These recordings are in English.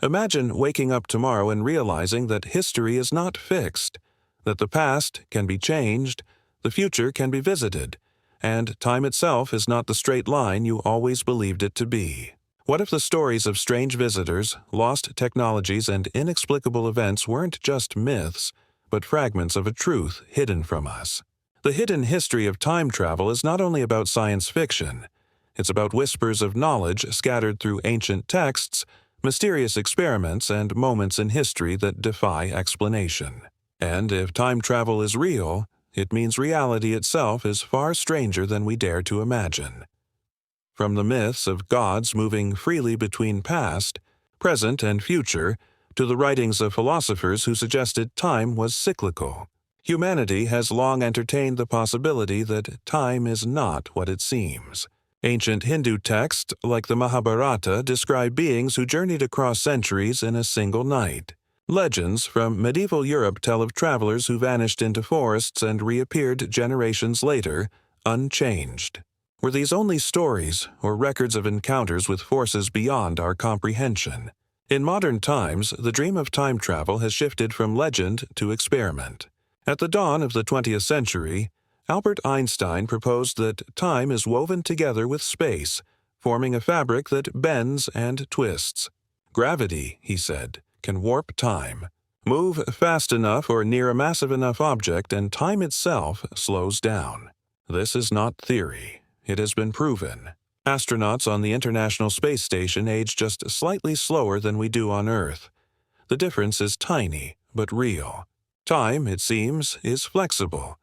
Imagine waking up tomorrow and realizing that history is not fixed, that the past can be changed, the future can be visited, and time itself is not the straight line you always believed it to be. What if the stories of strange visitors, lost technologies, and inexplicable events weren't just myths, but fragments of a truth hidden from us? The hidden history of time travel is not only about science fiction. It's about whispers of knowledge scattered through ancient texts, mysterious experiments, and moments in history that defy explanation. And if time travel is real, it means reality itself is far stranger than we dare to imagine. From the myths of gods moving freely between past, present, and future, to the writings of philosophers who suggested time was cyclical, humanity has long entertained the possibility that time is not what it seems. Ancient Hindu texts, like the Mahabharata, describe beings who journeyed across centuries in a single night. Legends from medieval Europe tell of travelers who vanished into forests and reappeared generations later, unchanged. Were these only stories or records of encounters with forces beyond our comprehension? In modern times, the dream of time travel has shifted from legend to experiment. At the dawn of the 20th century, Albert Einstein proposed that time is woven together with space, forming a fabric that bends and twists. Gravity, he said, can warp time. Move fast enough or near a massive enough object and time itself slows down. This is not theory. It has been proven. Astronauts on the International Space Station age just slightly slower than we do on Earth. The difference is tiny, but real. Time, it seems, is flexible.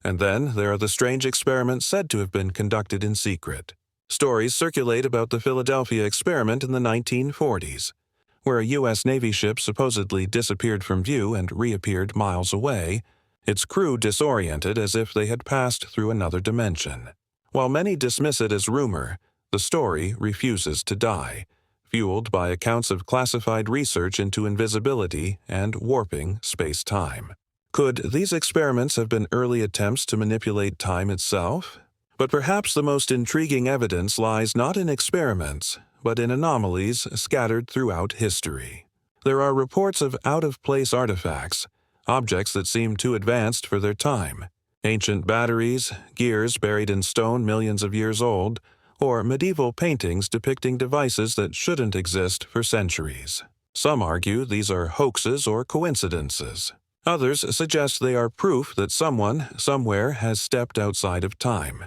And then there are the strange experiments said to have been conducted in secret. Stories circulate about the Philadelphia experiment in the 1940s, where a U.S. Navy ship supposedly disappeared from view and reappeared miles away, its crew disoriented as if they had passed through another dimension. While many dismiss it as rumor, the story refuses to die, fueled by accounts of classified research into invisibility and warping space-time. Could these experiments have been early attempts to manipulate time itself? But perhaps the most intriguing evidence lies not in experiments, but in anomalies scattered throughout history. There are reports of out-of-place artifacts, objects that seem too advanced for their time, ancient batteries, gears buried in stone millions of years old, or medieval paintings depicting devices that shouldn't exist for centuries. Some argue these are hoaxes or coincidences. Others suggest they are proof that someone, somewhere, has stepped outside of time.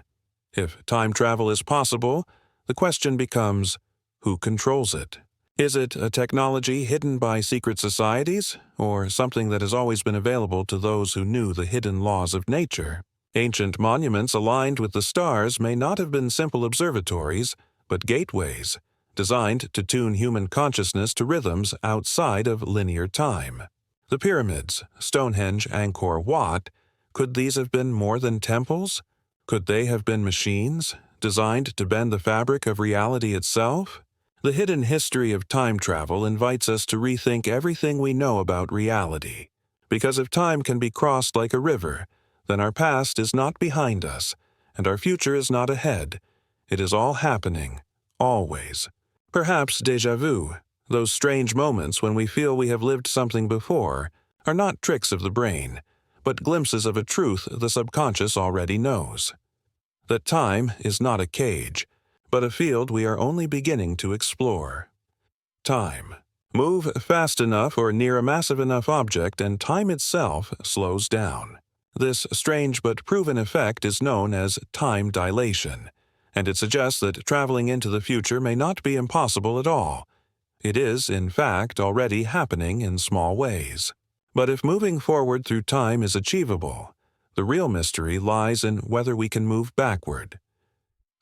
If time travel is possible, the question becomes, who controls it? Is it a technology hidden by secret societies, or something that has always been available to those who knew the hidden laws of nature? Ancient monuments aligned with the stars may not have been simple observatories, but gateways, designed to tune human consciousness to rhythms outside of linear time. The pyramids, Stonehenge, Angkor Wat, could these have been more than temples? Could they have been machines, designed to bend the fabric of reality itself? The hidden history of time travel invites us to rethink everything we know about reality. Because if time can be crossed like a river, then our past is not behind us, and our future is not ahead. It is all happening, always. Perhaps déjà vu, those strange moments when we feel we have lived something before, are not tricks of the brain, but glimpses of a truth the subconscious already knows. That time is not a cage, but a field we are only beginning to explore. Time. Move fast enough or near a massive enough object and time itself slows down. This strange but proven effect is known as time dilation, and it suggests that traveling into the future may not be impossible at all. It is, in fact, already happening in small ways. But if moving forward through time is achievable, the real mystery lies in whether we can move backward.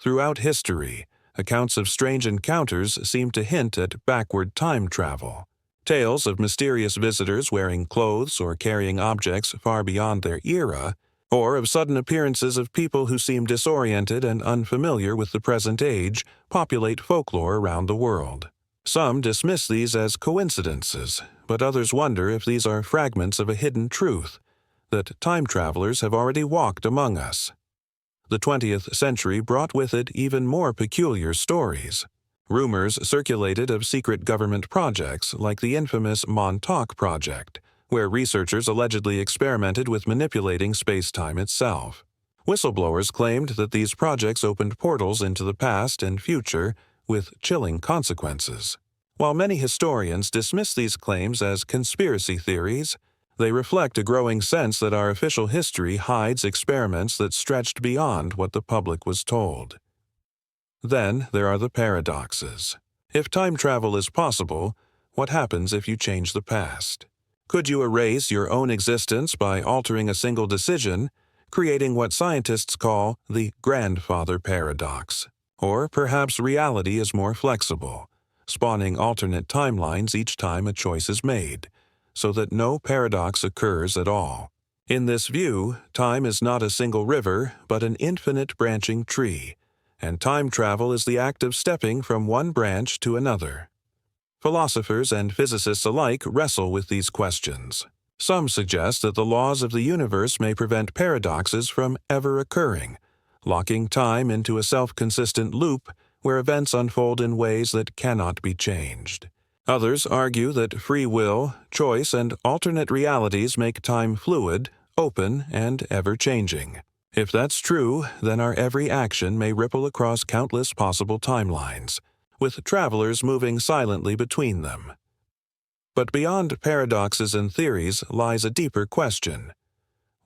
Throughout history, accounts of strange encounters seem to hint at backward time travel. Tales of mysterious visitors wearing clothes or carrying objects far beyond their era, or of sudden appearances of people who seem disoriented and unfamiliar with the present age, populate folklore around the world. Some dismiss these as coincidences, but others wonder if these are fragments of a hidden truth, that time travelers have already walked among us. The 20th century brought with it even more peculiar stories. Rumors circulated of secret government projects like the infamous Montauk Project, where researchers allegedly experimented with manipulating space-time itself. Whistleblowers claimed that these projects opened portals into the past and future with chilling consequences. While many historians dismiss these claims as conspiracy theories, they reflect a growing sense that our official history hides experiments that stretched beyond what the public was told. Then there are the paradoxes. If time travel is possible, what happens if you change the past? Could you erase your own existence by altering a single decision, creating what scientists call the grandfather paradox? Or perhaps reality is more flexible, spawning alternate timelines each time a choice is made, so that no paradox occurs at all. In this view, time is not a single river, but an infinite branching tree, and time travel is the act of stepping from one branch to another. Philosophers and physicists alike wrestle with these questions. Some suggest that the laws of the universe may prevent paradoxes from ever occurring, locking time into a self-consistent loop where events unfold in ways that cannot be changed. Others argue that free will, choice, and alternate realities make time fluid, open, and ever-changing. If that's true, then our every action may ripple across countless possible timelines, with travelers moving silently between them. But beyond paradoxes and theories lies a deeper question.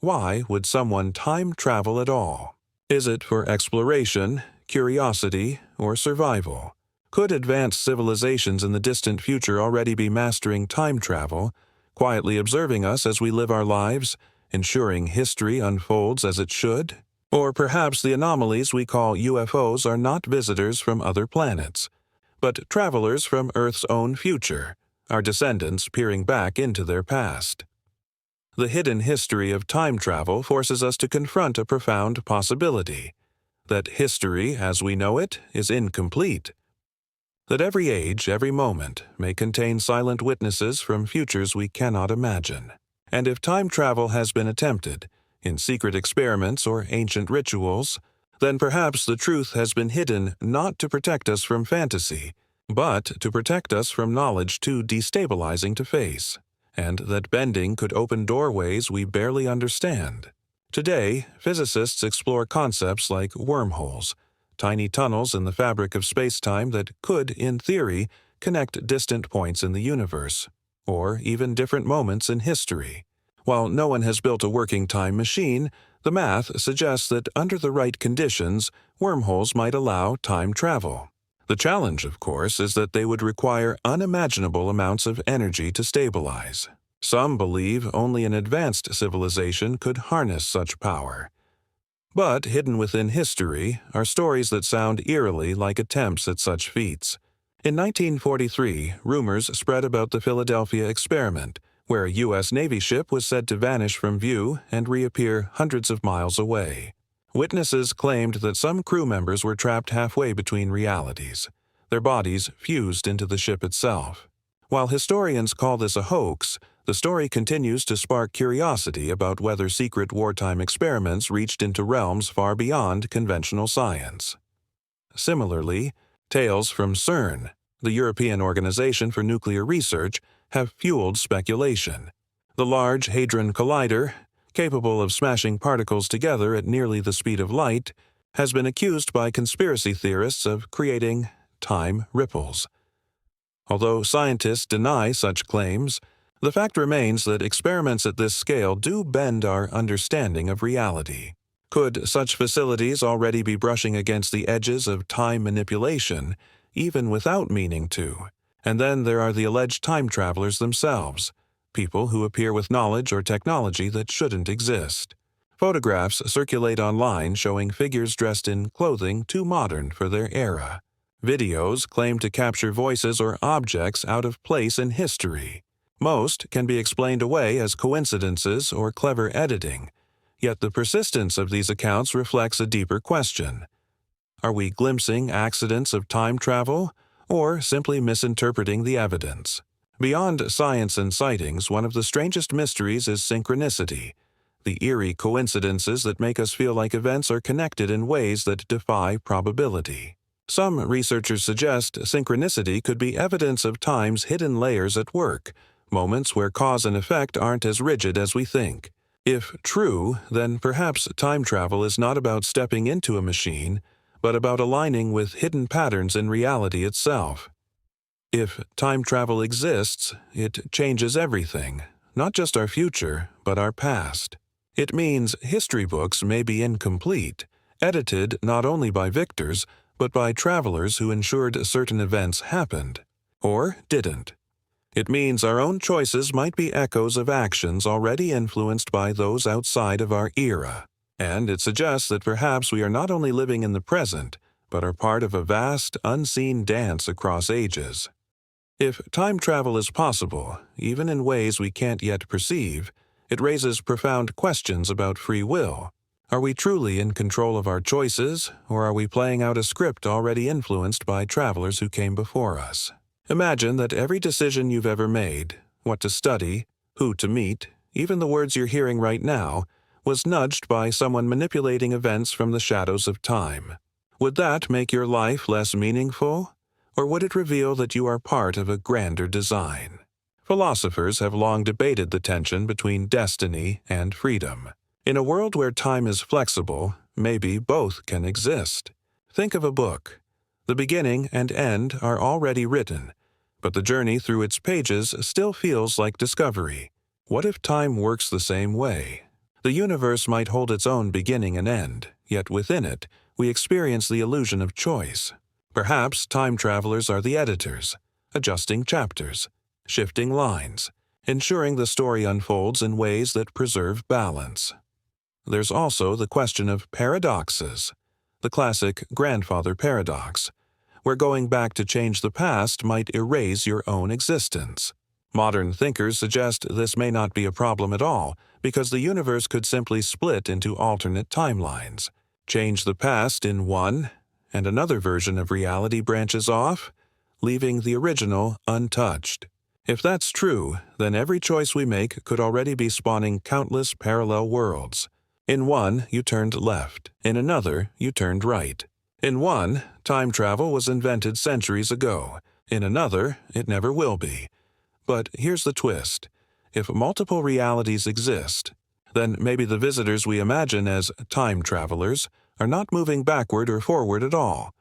Why would someone time travel at all? Is it for exploration, curiosity, or survival? Could advanced civilizations in the distant future already be mastering time travel, quietly observing us as we live our lives, ensuring history unfolds as it should? Or perhaps the anomalies we call UFOs are not visitors from other planets, but travelers from Earth's own future, our descendants peering back into their past. The hidden history of time travel forces us to confront a profound possibility, that history, as we know it, is incomplete. That every age, every moment, may contain silent witnesses from futures we cannot imagine. And if time travel has been attempted, in secret experiments or ancient rituals, then perhaps the truth has been hidden not to protect us from fantasy, but to protect us from knowledge too destabilizing to face, and that bending could open doorways we barely understand. Today, physicists explore concepts like wormholes, tiny tunnels in the fabric of space-time that could, in theory, connect distant points in the universe, or even different moments in history. While no one has built a working time machine, the math suggests that under the right conditions, wormholes might allow time travel. The challenge, of course, is that they would require unimaginable amounts of energy to stabilize. Some believe only an advanced civilization could harness such power. But hidden within history are stories that sound eerily like attempts at such feats. In 1943, rumors spread about the Philadelphia experiment, where a U.S. Navy ship was said to vanish from view and reappear hundreds of miles away. Witnesses claimed that some crew members were trapped halfway between realities, their bodies fused into the ship itself. While historians call this a hoax, the story continues to spark curiosity about whether secret wartime experiments reached into realms far beyond conventional science. Similarly, tales from CERN, the European Organization for Nuclear Research, have fueled speculation. The Large Hadron Collider, capable of smashing particles together at nearly the speed of light, has been accused by conspiracy theorists of creating time ripples. Although scientists deny such claims, the fact remains that experiments at this scale do bend our understanding of reality. Could such facilities already be brushing against the edges of time manipulation, even without meaning to? And then there are the alleged time travelers themselves, people who appear with knowledge or technology that shouldn't exist. Photographs circulate online showing figures dressed in clothing too modern for their era. Videos claim to capture voices or objects out of place in history. Most can be explained away as coincidences or clever editing, yet the persistence of these accounts reflects a deeper question. Are we glimpsing accidents of time travel, or simply misinterpreting the evidence? Beyond science and sightings, one of the strangest mysteries is synchronicity, the eerie coincidences that make us feel like events are connected in ways that defy probability. Some researchers suggest synchronicity could be evidence of time's hidden layers at work, moments where cause and effect aren't as rigid as we think. If true, then perhaps time travel is not about stepping into a machine, but about aligning with hidden patterns in reality itself. If time travel exists, it changes everything, not just our future, but our past. It means history books may be incomplete, edited not only by victors, but by travelers who ensured certain events happened, or didn't. It means our own choices might be echoes of actions already influenced by those outside of our era. And it suggests that perhaps we are not only living in the present, but are part of a vast, unseen dance across ages. If time travel is possible, even in ways we can't yet perceive, it raises profound questions about free will. Are we truly in control of our choices, or are we playing out a script already influenced by travelers who came before us? Imagine that every decision you've ever made, what to study, who to meet, even the words you're hearing right now, was nudged by someone manipulating events from the shadows of time. Would that make your life less meaningful? Or would it reveal that you are part of a grander design? Philosophers have long debated the tension between destiny and freedom. In a world where time is flexible, maybe both can exist. Think of a book. The beginning and end are already written, but the journey through its pages still feels like discovery. What if time works the same way? The universe might hold its own beginning and end, yet within it, we experience the illusion of choice. Perhaps time travelers are the editors, adjusting chapters, shifting lines, ensuring the story unfolds in ways that preserve balance. There's also the question of paradoxes, the classic grandfather paradox, where going back to change the past might erase your own existence. Modern thinkers suggest this may not be a problem at all, because the universe could simply split into alternate timelines. Change the past in one, and another version of reality branches off, leaving the original untouched. If that's true, then every choice we make could already be spawning countless parallel worlds. In one, you turned left. In another, you turned right. In one, time travel was invented centuries ago. In another, it never will be. But here's the twist. If multiple realities exist, then maybe the visitors we imagine as time travelers are not moving backward or forward at all.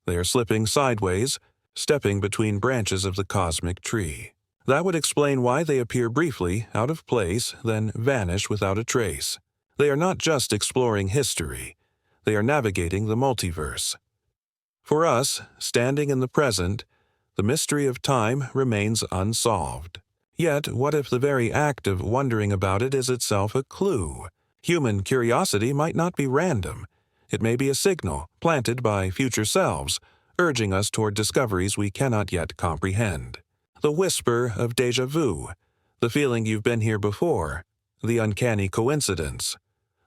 They are slipping sideways, stepping between branches of the cosmic tree. That would explain why they appear briefly, out of place, then vanish without a trace. They are not just exploring history. They are navigating the multiverse. For us, standing in the present, the mystery of time remains unsolved. Yet, what if the very act of wondering about it is itself a clue? Human curiosity might not be random. It may be a signal, planted by future selves, urging us toward discoveries we cannot yet comprehend. The whisper of déjà vu, the feeling you've been here before, the uncanny coincidence.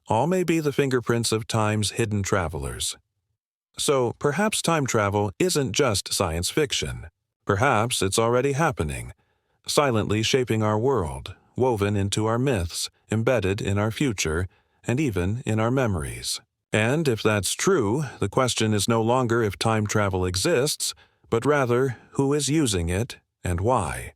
All may be the fingerprints of time's hidden travelers. So perhaps time travel isn't just science fiction. Perhaps it's already happening, silently shaping our world, woven into our myths, embedded in our future, and even in our memories. And if that's true, the question is no longer if time travel exists, but rather who is using it and why.